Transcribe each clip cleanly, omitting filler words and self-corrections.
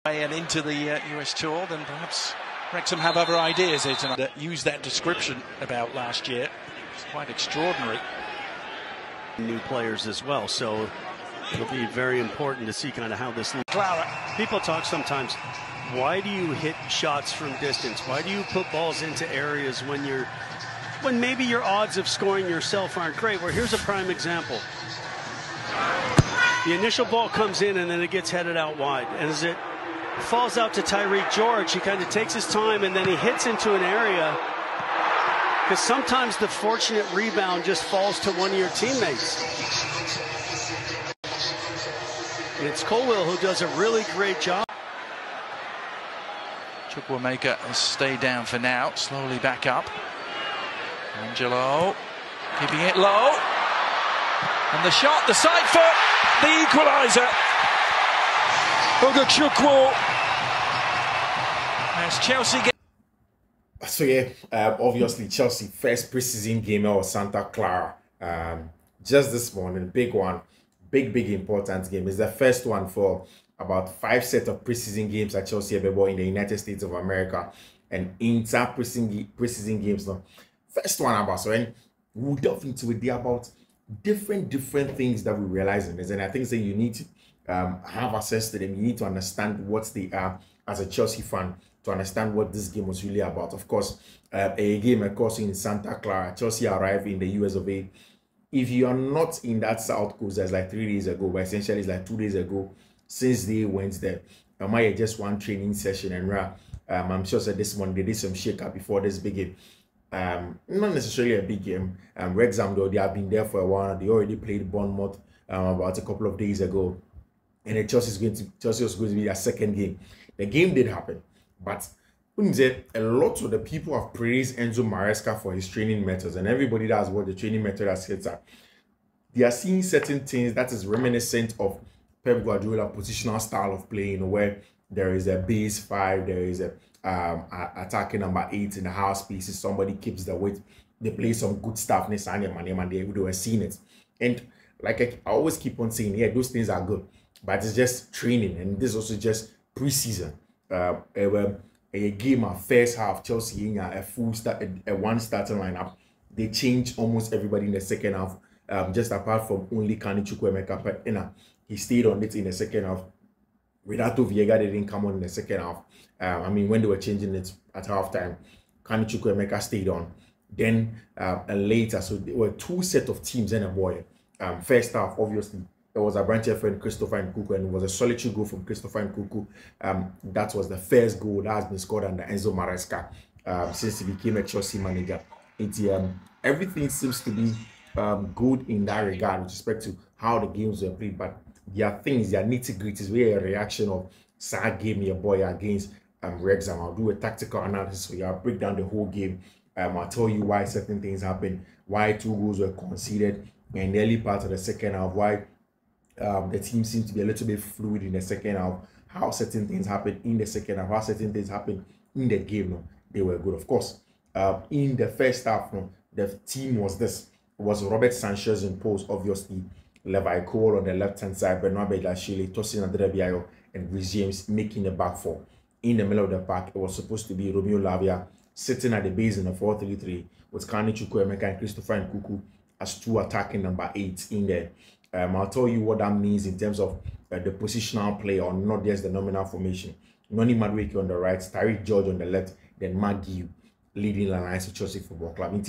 And into the US tour, then perhaps Wrexham have other ideas here tonight that use that description about last year. It's quite extraordinary. New players as well, so it'll be very important to see kind of how this. People talk sometimes, why do you hit shots from distance? Why do you put balls into areas when maybe your odds of scoring yourself aren't great? Well, here's a prime example. The initial ball comes in and then it gets headed out wide, and as it falls out to Tyreek George, he kind of takes his time and then he hits into an area, because sometimes the fortunate rebound just falls to one of your teammates. And it's Colwell who does a really great job. Chukwuemeka has stayed down for now, slowly back up. Angelo keeping it low. And the shot, the side foot, the equaliser. Chukwu as Chelsea get. So yeah, obviously Chelsea first preseason game was Santa Clara. Just this morning, big one, big important game. It's the first one for about 5 sets of preseason games at Chelsea in the United States of America, and inter preseason games now. First one about, so and we'll delve into it about different things that we realize in this, and I think that you need to have access to them. You need to understand what they are as a Chelsea fan to understand what this game was really about. Of course, a game, of course, in Santa Clara. Chelsea arrived in the US of A. If you are not in that South Coast, that's like 3 days ago, but essentially it's like 2 days ago since they went there. I might just one training session, and I'm sure that this morning they did some shake-up before this big game. Not necessarily a big game. Wrexham, though, they have been there for a while. They already played Bournemouth about a couple of days ago, and Chelsea was going to be their second game. The game did happen, but a lot of the people have praised Enzo Maresca for his training methods, and everybody that has what the training method has hit at. They are seeing certain things that is reminiscent of Pep Guardiola positional style of playing, where there is a base 5, there is a attacking number 8 in the house pieces. Somebody keeps the weight. They play some good stuff. And they were seeing it. And like I always keep on saying, yeah, those things are good, but it's just training, and this is also just preseason. A game at first half, Chelsea in a full start, a one starting lineup. They changed almost everybody in the second half, just apart from only Chukwuemeka, but he stayed on it in the second half. Renato Viega didn't come on in the second half. I mean, when they were changing it at halftime, Chukwuemeka stayed on. Then later, so there were 2 sets of teams and a boy. First half, obviously, there was a branch friend Christopher Nkunku, and it was a solitary goal from Christopher Nkunku. That was the first goal that has been scored under Enzo Maresca since he became a Chelsea manager. Everything seems to be good in that regard with respect to how the games were played, but there are things, there are nitty-gritties, where a reaction of Sad game your boy against Wrexham. I'll do a tactical analysis for you. I'll break down the whole game. I'll tell you why certain things happened, why 2 goals were conceded in the early part of the second half, why the team seemed to be a little bit fluid in the second half, how certain things happened in the second half, how certain things happened in the game. No, they were good, of course. In the first half, no, the team was Robert Sanchez in post, obviously. Levi Cole on the left-hand side, Benoit Badiashile, Tosin Adebayo, and Rhys James making the back 4. In the middle of the pack, it was supposed to be Romeo Lavia sitting at the base in the 4-3-3 with Chukwuemeka and Christopher Nkunku as 2 attacking number 8 in there. I'll tell you what that means in terms of the positional play, or not just the nominal formation. Noni Madueke on the right, Tyreek George on the left, then Maggie leading the lines of Chelsea Football Club.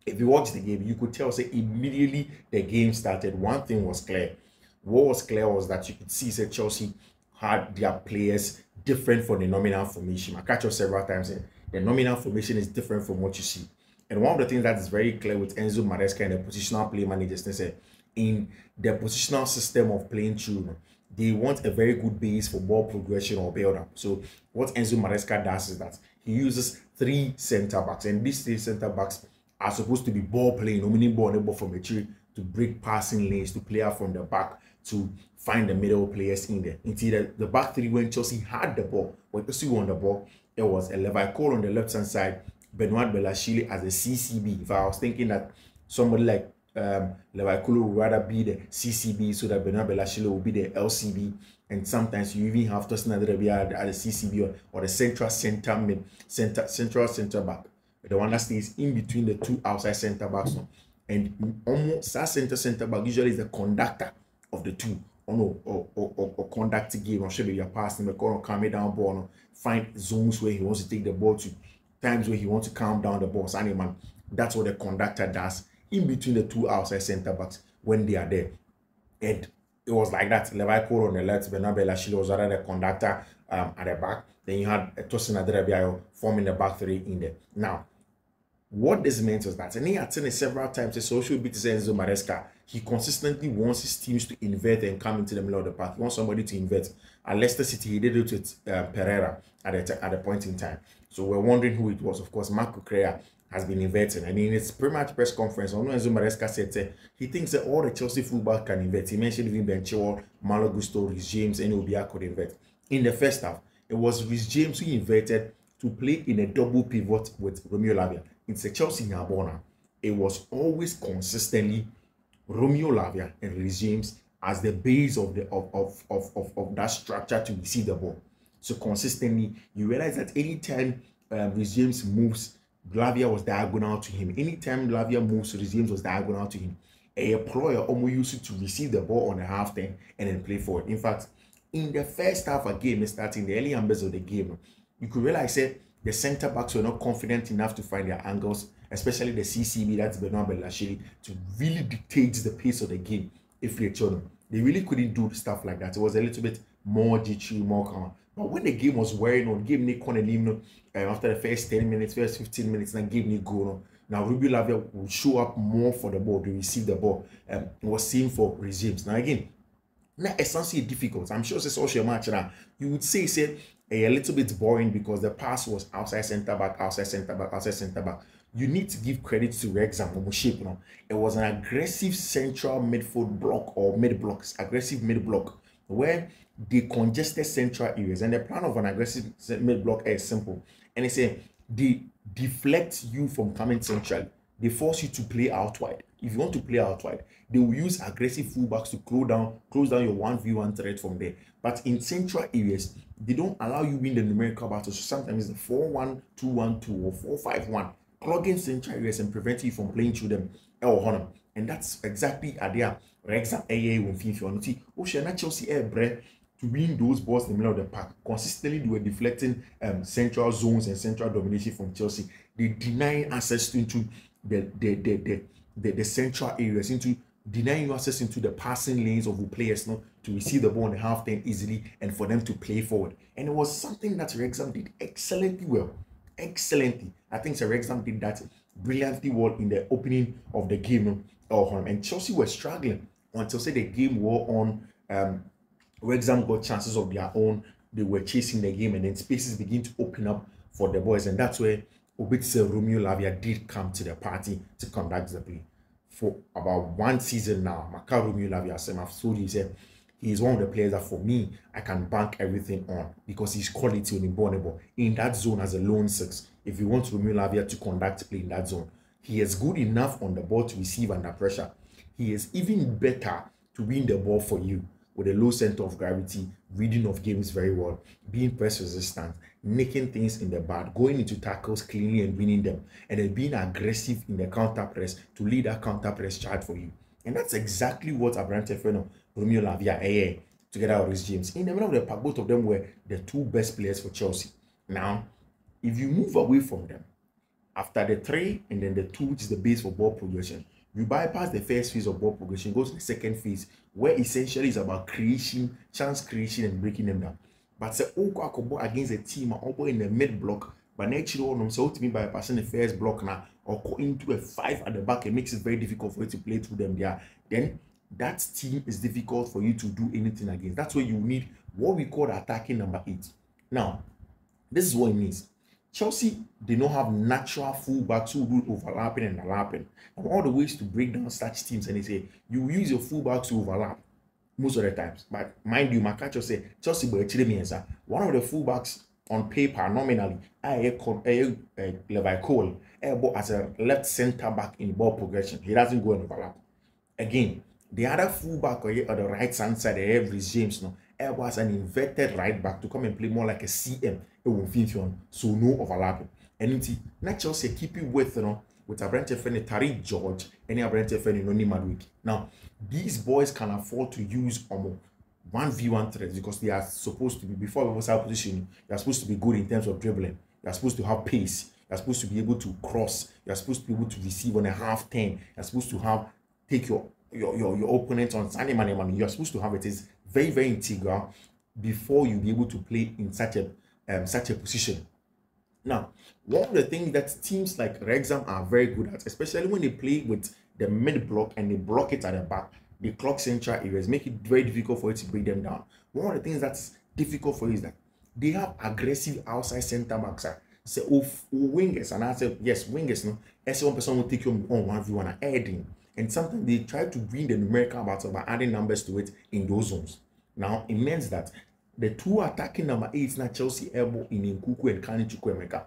If you watch the game, you could tell, say, immediately the game started, one thing was clear. What was clear was that you could see, say, Chelsea had their players different from the nominal formation. I catch you several times, and the nominal formation is different from what you see. And one of the things that is very clear with Enzo Maresca and the positional play managers, they say, in the positional system of playing through, they want a very good base for ball progression or build-up. So what Enzo Maresca does is that he uses 3 centre-backs, and these 3 centre-backs are supposed to be ball playing, winning ball from a tree, to break passing lanes, to play out from the back, to find the middle players in there. Instead, the back 3, when Chelsea had the ball, when Chelsea won the ball, it was a Levi Cole on the left-hand side, Benoit Badiashile as a CCB. If I was thinking that somebody like Levi Cole would rather be the CCB, so that Benoit Badiashile will be the LCB, and sometimes you even have Tosin Aderabia at the CCB or the central center back, the one that stays in between the two outside center backs. And almost that center back usually is the conductor of the two. Or conduct the game, or should be a passing the corner, calm it down ball, find zones where he wants to take the ball to, times where he wants to calm down the ball. So, man, that's what the conductor does in between the two outside center backs when they are there. And it was like that. Levi Cole on the left, Bernard Belashile was rather the conductor at the back. Then you had Tosin Aderabia forming the back three in there. Now, what this meant was that, and he had seen it several times, a social beat Enzo Maresca, he consistently wants his teams to invert and come into the middle of the park. He wants somebody to invert. At Leicester City, he did it with Pereira at the point in time. So we're wondering who it was. Of course, Marco Correa has been inverting. And in his pre-match press conference, Enzo Maresca said he thinks that all the Chelsea fullback can invert. He mentioned even Ben Chilwell, Malo Gusto, Rhys James, and Obia could invert. In the first half, it was Rhys James who inverted to play in a double pivot with Romeo Lavia. It's a Chelsea Nyabona. It was always consistently Romeo Lavia and Rhys James as the base of that structure to receive the ball. So consistently, you realize that anytime Rhys James moves, Lavia was diagonal to him. Anytime Lavia moves, Rhys James was diagonal to him. A player almost used it to receive the ball on the half turn and then play forward. In fact, in the first half of the game, starting the early numbers of the game, you could realize that the center backs were not confident enough to find their angles, especially the CCB, that's Bernard Belashile, to really dictate the pace of the game. If they really couldn't do stuff like that. It was a little bit more jittery, more calm. But when the game was wearing on, game Nick Conelino, after the first 10 minutes, first 15 minutes, and game Nick go. Now Ruby Lavia will show up more for the ball to receive the ball. It was same for Rhys James. Now again, not essentially difficult. I'm sure it's also a match now. You would say a little bit boring because the pass was outside center back, outside center back, outside center back. You need to give credit to Wrexham or shape. It was an aggressive central midfield block or mid blocks, aggressive mid block where they congested central areas. And the plan of an aggressive mid block is simple. And it's they deflect you from coming central. They force you to play out wide. If you want to play out wide, they will use aggressive fullbacks to close down your 1v1 threat from there. But in central areas, they don't allow you win the numerical battle. So sometimes it's the 4-1, 2-1-2 or 4-5-1, clogging central areas and preventing you from playing through them. And that's exactly idea Wrexham AA when Fiifi-Manfred. Oceana Chelsea air bread to win those balls in the middle of the park. Consistently, they were deflecting central zones and central domination from Chelsea. They denying access into the central areas, into denying you access into the passing lanes of the players to receive the ball on the half turn easily and for them to play forward. And it was something that Wrexham did excellently well. Excellently. I think Wrexham did that brilliantly well in the opening of the game. And Chelsea were struggling until the game wore on. Wrexham got chances of their own. They were chasing the game and then spaces begin to open up for the boys. And that's where Romeo Lavia did come to the party to conduct the play. For about one season now, Romeo Lavia, I've told you, he is one of the players that for me, I can bank everything on because he's quality on the in that zone as a lone six. If you want Romeo Lavia to conduct play in that zone, he is good enough on the ball to receive under pressure. He is even better to win the ball for you with a low center of gravity, reading of games very well, being press resistant, making things in the bad, going into tackles cleanly and winning them, and then being aggressive in the counter press to lead that counter press charge for you. And that's exactly what Abrante Feno, Romeo Lavia, together with Rhys James. In the middle of the park, both of them were the two best players for Chelsea. Now, if you move away from them, after the 3 and then the 2, which is the base for ball progression, you bypass the first phase of ball progression, go to the second phase, where essentially it's about creation, chance creation, and breaking them down. But say, oh, against a team or in the mid block, but naturally, so to me bypassing the first block now or go into a 5 at the back, it makes it very difficult for you to play through them there. Then that team is difficult for you to do anything against. That's where you need what we call attacking number 8. Now, this is what it means. Chelsea, they don't have natural fullbacks who do overlapping and overlapping. And all the ways to break down such teams, and they say you use your fullbacks to overlap most of the times. But mind you, Makacho say Chelsea one of the fullbacks on paper nominally, Levi Cole, as a left center back in ball progression. He doesn't go and overlap. Again, the other fullback or the right hand side, Rhys James, was an inverted right back to come and play more like a CM. So no overlapping. And it's not Chelsea keep it with with a branch friend Tariq George and a branch friend Noni Madwiki. Now these boys can afford to use 1v1 threats because they are supposed to be, before we was out position, they are supposed to be good in terms of dribbling. They are supposed to have pace. They are supposed to be able to cross. They are supposed to be able to receive on a half turn. They are supposed to take your opponent on Sunday money. You are supposed to have it. It's very, very integral before you be able to play in such a position. Now, one of the things that teams like Wrexham are very good at, especially when they play with the mid block and they block it at the back, the clock central areas, make it very difficult for you to break them down. One of the things that's difficult for you is that they have aggressive outside center backs. Say, wingers, and I say, yes, wingers, no, as one person will take you on 1v1 and adding. And sometimes they try to bring the numerical battle by adding numbers to it in those zones. Now, it means that the two attacking number 8 now Chelsea elbow in Nkuku and Kani Chukwuemeka,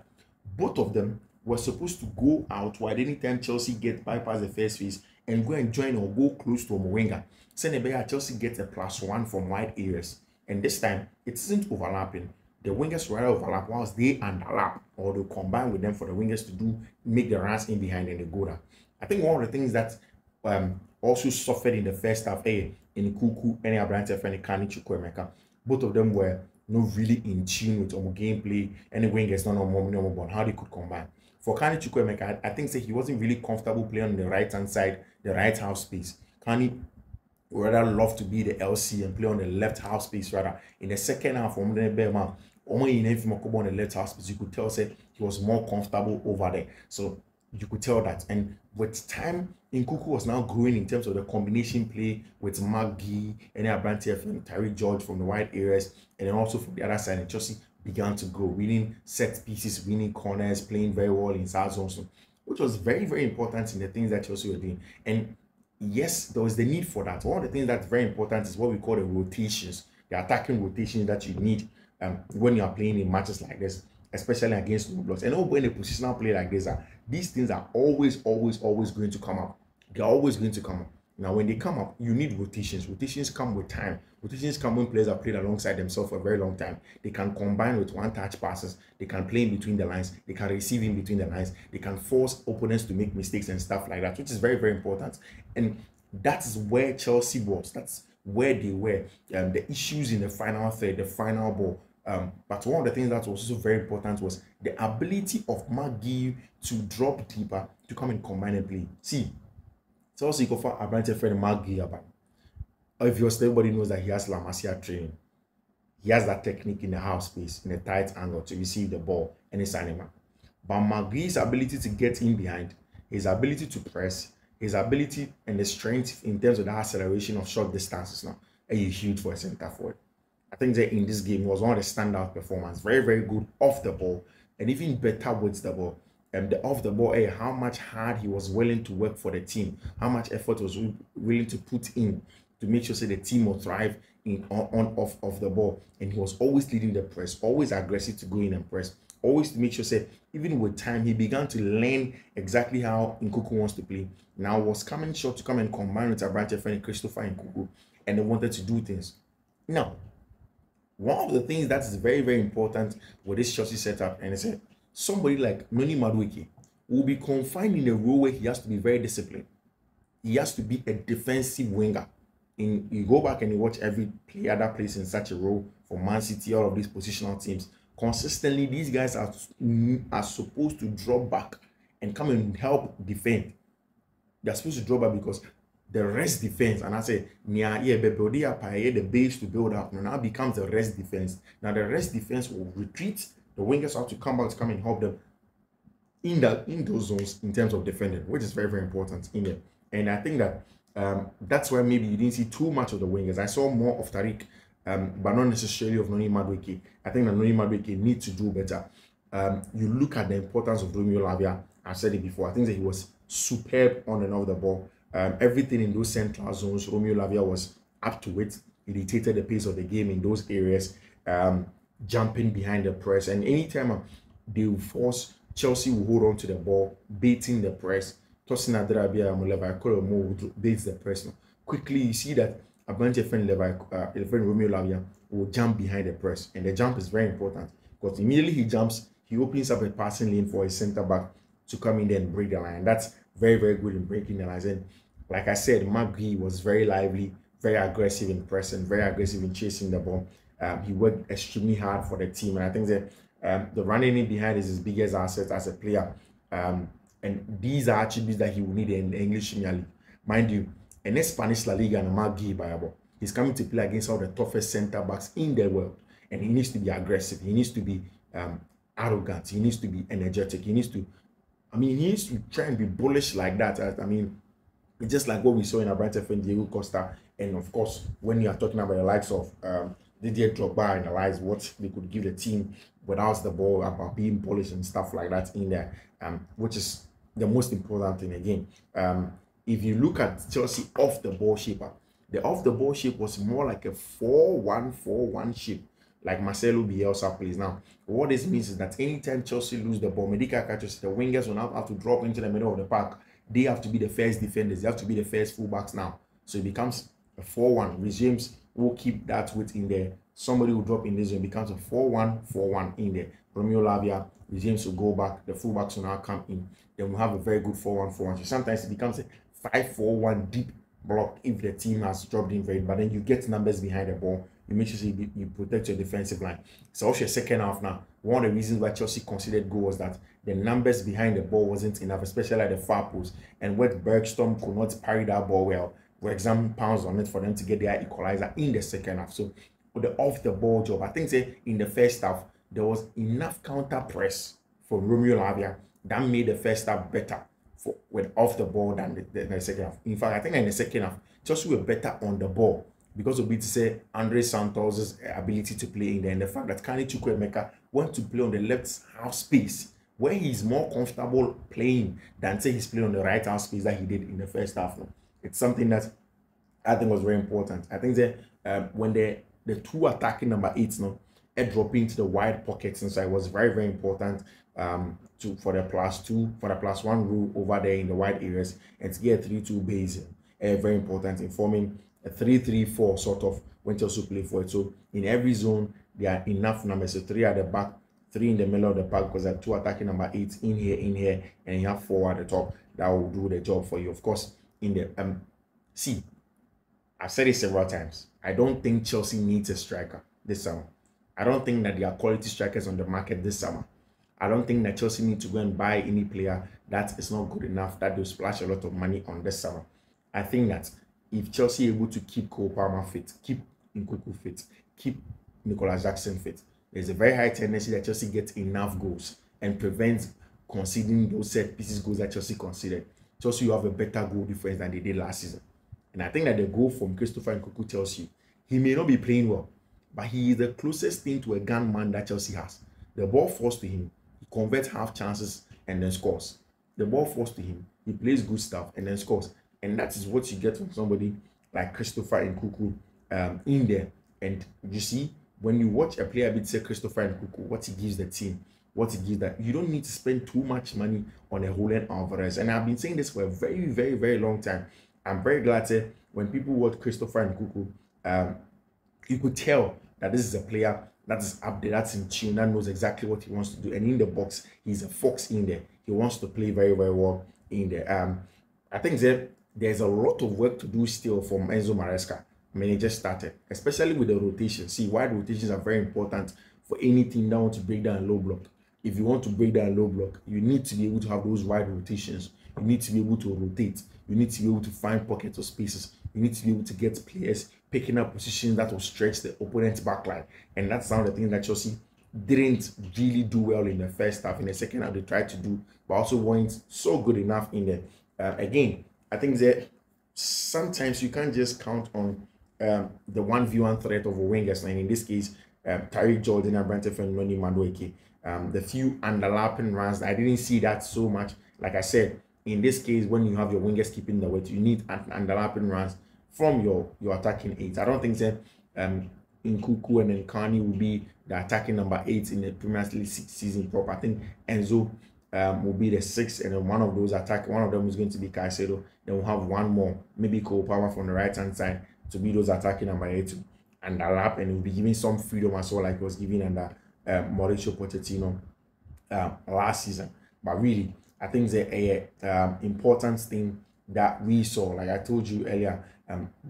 both of them were supposed to go out while anytime Chelsea get bypass the first phase and go and join or go close to a winger. Senebea Chelsea gets a +1 from wide areas. And this time, it isn't overlapping. The wingers rather overlap whilst they underlap, or they combine with them for the wingers to make the runs in behind and they go down. I think one of the things that also suffered in the first half, in Nkuku and Abrante and Kani Chukwuemeka, both of them were not really in tune with gameplay, and the wingers not on how they could combine. For Kani Chukwuemeka, I think he wasn't really comfortable playing on the right hand side, the right half space. Kani would rather love to be the LC and play on the left half space rather. In the second half, on the left half space, you could tell he was more comfortable over there. So you could tell that. And with time, Nkuku was now growing in terms of the combination play with Maggie and Abrante and Tariq George from the wide areas, and then also from the other side, and Chelsea began to grow, winning set pieces, winning corners, playing very well inside zones, which was very, very important in the things that Chelsea were doing. And yes, there was the need for that. One of the things that's very important is what we call the rotations, the attacking rotations that you need when you are playing in matches like this, especially against low blocks. And when a positional play like this, these things are always going to come up. They're always going to come up. Now, when they come up, you need rotations. Rotations come with time. Rotations come when players have played alongside themselves for a very long time. They can combine with one-touch passes. They can play in between the lines. They can receive in between the lines. They can force opponents to make mistakes and stuff like that, which is very, very important. And that's where Chelsea was. That's where they were. The issues in the final third, the final ball. But one of the things that was also very important was the ability of Maggie to drop deeper, to come and combine and play. See, Chelsea go for Abrante friend Maggie. Obviously, everybody knows that he has La Masia training. He has that technique in the half space, in a tight angle to receive the ball and it's animal. But Maggie's ability to get in behind, his ability to press, his ability and the strength in terms of the acceleration of short distances now, are huge for a centre forward. I think that in this game was one of the standout performance. Very, very good off the ball and even better with the ball. The off the ball, how much hard he was willing to work for the team, how much effort was willing to put in to make sure the team will thrive off the ball. And he was always leading the press, always aggressive to go in and press, always to make sure even with time he began to learn exactly how Nkuku wants to play. Now was coming short to come and combine with Abrante friend Christopher Nkuku, and they wanted to do things. Now, one of the things that is very, very important with this Chelsea setup, and I said, somebody like Noni Madueke will be confined in a role where he has to be very disciplined. He has to be a defensive winger. You go back and you watch every player that plays in such a role for Man City, all of these positional teams. Consistently, these guys are supposed to drop back and come and help defend. They're supposed to drop back because the rest defense, and I say, the base to build up, now becomes the rest defense. Now the rest defense will retreat. The wingers have to come back to come and help them in those zones in terms of defending, which is very, very important in there. And I think that that's why maybe you didn't see too much of the wingers. I saw more of Tariq, but not necessarily of Noni Madueke. I think that Noni Madueke needs to do better. You look at the importance of Romeo Lavia. I've said it before. I think that he was superb on and off the ball. Everything in those central zones, Romeo Lavia was up to it. He dictated the pace of the game in those areas, jumping behind the press. And anytime they will force, Chelsea will hold on to the ball, baiting the press. Tossing Adrabia baits the press. Quickly, you see that a bunch of friend Romeo Lavia will jump behind the press, and the jump is very important because immediately he jumps, he opens up a passing lane for his center back to come in there and break the line. That's very, very good in breaking the lines. And like I said, McGee was very lively, very aggressive in pressing, very aggressive in chasing the ball. He worked extremely hard for the team, and I think that the running in behind is his biggest asset as a player. And these are attributes that he will need in the English Premier League. Mind you, in the Spanish La Liga and McGee, he's coming to play against all the toughest center backs in the world, and he needs to be aggressive. He needs to be arrogant. He needs to be energetic. He needs to try and be bullish like that. I mean, it's just like what we saw in Abrante and Diego Costa, and of course, when you are talking about the likes of Didier Drogba and the likes, what they could give the team without the ball, about being bullish and stuff like that in there, which is the most important thing again. If you look at Chelsea off the ball shape, the off the ball shape was more like a 4-1-4-1 shape, like Marcelo Bielsa plays now. What this means is that anytime Chelsea lose the ball, Medica catches, the wingers will now have to drop into the middle of the park. They have to be the first defenders. They have to be the first fullbacks now. So it becomes a 4-1. Regimes will keep that width in there. Somebody will drop in this zone. It becomes a 4-1-4-1 in there. Romeo Lavia, Regimes will go back. The fullbacks will now come in. Then we'll have a very good 4-1-4-1. So sometimes it becomes a 5-4-1 deep block if the team has dropped in very, but then you get numbers behind the ball. You make sure you protect your defensive line. So also second half now, one of the reasons why Chelsea considered goal was that the numbers behind the ball wasn't enough, especially at the far post. And when Bergstrom could not parry that ball well, Wrexham pounds on it for them to get their equalizer in the second half. So with the off the ball job, I think in the first half there was enough counter press for Romeo Lavia that made the first half better with off the ball than the second half. In fact, I think in the second half, Chelsea were better on the ball because of Andre Santos' ability to play in there, and the fact that Kane Chukwuemeka went to play on the left half space where he's more comfortable playing than he's playing on the right half space that he did in the first half. It's something that I think was very important. I think that when the two attacking number 8s dropping into the wide pockets inside was very, very important for the +1 rule over there in the wide areas, and to get a 3-2 base, very important in forming a 3-3-4 sort of when Chelsea play for it. So in every zone there are enough numbers. So 3 at the back, 3 in the middle of the park, because there are 2 attacking number 8s in here, and you have 4 at the top that will do the job for you. Of course, in the see, I've said it several times. I don't think Chelsea needs a striker this summer. I don't think that there are quality strikers on the market this summer. I don't think that Chelsea need to go and buy any player that is not good enough that will splash a lot of money on this summer. I think that if Chelsea are able to keep Cole Palmer fit, keep Nkunku fit, keep Nicolas Jackson fit, there's a very high tendency that Chelsea gets enough goals and prevents conceding those set pieces goals that Chelsea conceded. Chelsea will have a better goal difference than they did last season. And I think that the goal from Christopher Nkunku tells you he may not be playing well, but he is the closest thing to a gunman that Chelsea has. The ball falls to him, he converts half chances and then scores. The ball falls to him, he plays good stuff and then scores. And that is what you get from somebody like Christopher Nkunku in there. And you see, when you watch a player beat Christopher Nkunku, what he gives the team, what he gives that, you don't need to spend too much money on a Julian Alvarez. And I've been saying this for a very, very, very long time. I'm very glad when people watch Christopher Nkunku, you could tell that this is a player that is up there, that's in tune, that knows exactly what he wants to do. And in the box, he's a fox in there. He wants to play very, very well in there. I think there's a lot of work to do still from Enzo Maresca. I mean, he just started, especially with the rotation. See, wide rotations are very important for any team that wants to break down low block. If you want to break down low block, you need to be able to have those wide rotations. You need to be able to rotate. You need to be able to find pockets of spaces. You need to be able to get players picking up positions that will stretch the opponent's backline. And that's some of the things that Chelsea didn't really do well in the first half. In the second half, they tried to do, but also weren't so good enough in there. Again, I think that sometimes you can't just count on the 1v1 threat of a wingers. And in this case, Tariq Jordan and Brentford and Noni Madueke. The few underlapping runs, I didn't see that so much. Like I said, in this case, when you have your wingers keeping the weight, you need underlapping runs from your attacking 8. I don't think that Nkunku and then Kani will be the attacking number 8 in the Premier League season proper. I think Enzo will be the 6th, and then one of them is going to be Caicedo. Then we'll have one more, maybe Cole Palmer from the right hand side to be those attacking number 8 under lap, and he'll be giving some freedom as well, like he was giving under Mauricio Pochettino last season. But really, I think the important thing that we saw, like I told you earlier,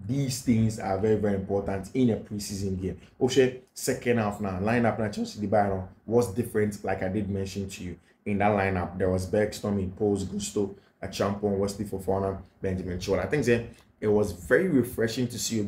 these things are very, very important in a preseason game. Okay, second half now, lineup now, Chelsea the Bayern was different, like I did mention to you. In that lineup, there was Bergstrom, Pose, Gusto, a champion, Wesley Fofana, Benjamin Chilwell. I think it was very refreshing to see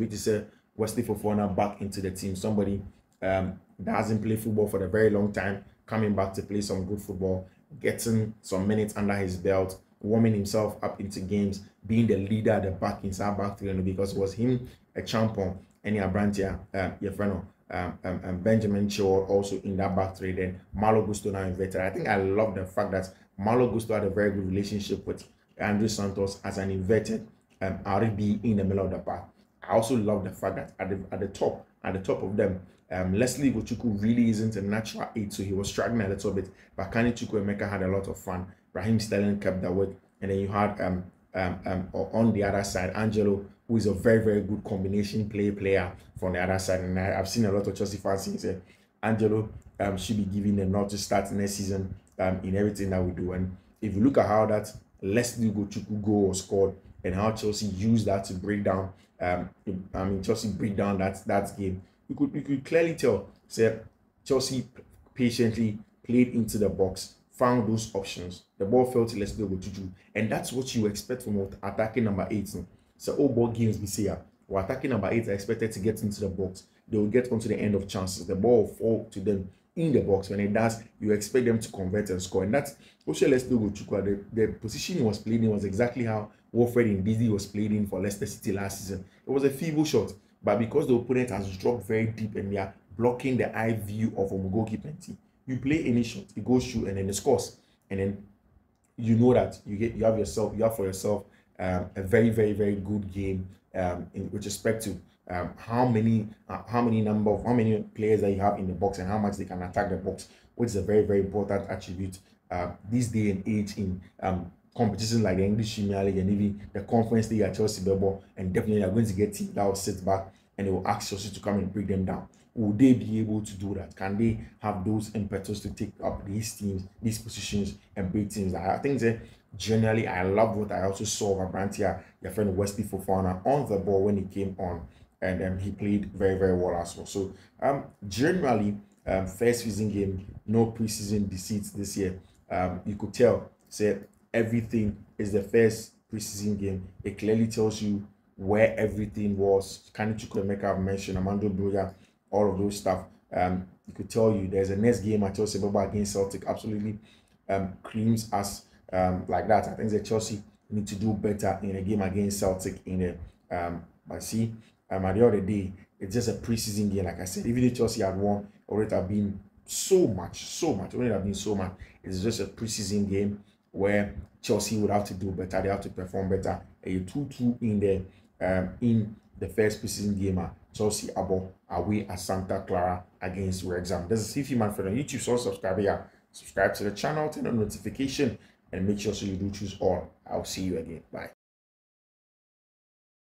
Wesley Fofana back into the team. Somebody that hasn't played football for a very long time, coming back to play some good football, getting some minutes under his belt, warming himself up into games, being the leader at the back inside back three, because it was him, a champion, and Brantia, your friend, Benjamin Chilwell also in that back three. Then Malo Gusto now inverted. I think I love the fact that Malo Gusto had a very good relationship with Andrew Santos as an inverted RB in the middle of the park. I also love the fact that at the top of them, Leslie Gochukwu really isn't a natural 8, so he was struggling a little bit. But Kani Chukwuemeka had a lot of fun. Raheem Sterling kept that work, and then you had on the other side Angelo, who is a very, very good combination player from the other side. And I've seen a lot of Chelsea fans saying Angelo should be given a nod to start next season in everything that we do. And if you look at how that Leslie Gochukwu goal was scored and how Chelsea used that to break down, Chelsea break down that game, you could clearly tell. Say Chelsea patiently played into the box, found those options. The ball fell to Leslie Gochukwu, and that's what you expect from attacking number 8. So all ball games we see, or attacking number 8 are expected to get into the box. They will get onto the end of chances. The ball will fall to them in the box. When it does, you expect them to convert and score. And that's also Leslie Gochukwu. The position he was playing in was exactly how Wilfred Ndidi was playing in for Leicester City last season. It was a feeble shot, but because the opponent has dropped very deep and they are blocking the eye view of a goalkeeper, you play any shot, it goes through and then it scores. And then you know that you have for yourself a very, very, very good game with respect to how many players that you have in the box and how much they can attack the box, which is a very, very important attribute this day and age in competitions like the English Premier League and even the Conference League at Chelsea Bebo. And definitely they're going to get teams that will sit back and they will ask Chelsea to come and break them down. Will they be able to do that? Can they have those impetus to take up these teams, these positions, and break teams? I think that generally I love what I also saw of Abrantia, your friend Wesley Fofana, on the ball when he came on, and he played very, very well as well. So generally, first season game, no preseason deceits this year. You could tell, say everything is the first preseason game. It clearly tells you where everything was. Kani Chukwuemeka, I've mentioned, Amando Broja, all of those stuff. You could tell you there's a next game at Chelsea against Celtic, absolutely creams us like that. I think that Chelsea need to do better in a game against Celtic in the but see, at the end of the day, it's just a preseason game. Like I said, even if Chelsea had won, it would have been so much. It would have been so much. It's just a preseason game where Chelsea would have to do better. They have to perform better. A 2-2 in the first preseason game. Chelsea away at Santa Clara against Wrexham. This is Fiifi-Manfred on YouTube. So subscribe here. Subscribe to the channel, turn on notification, and make sure so you do choose all. I'll see you again. Bye.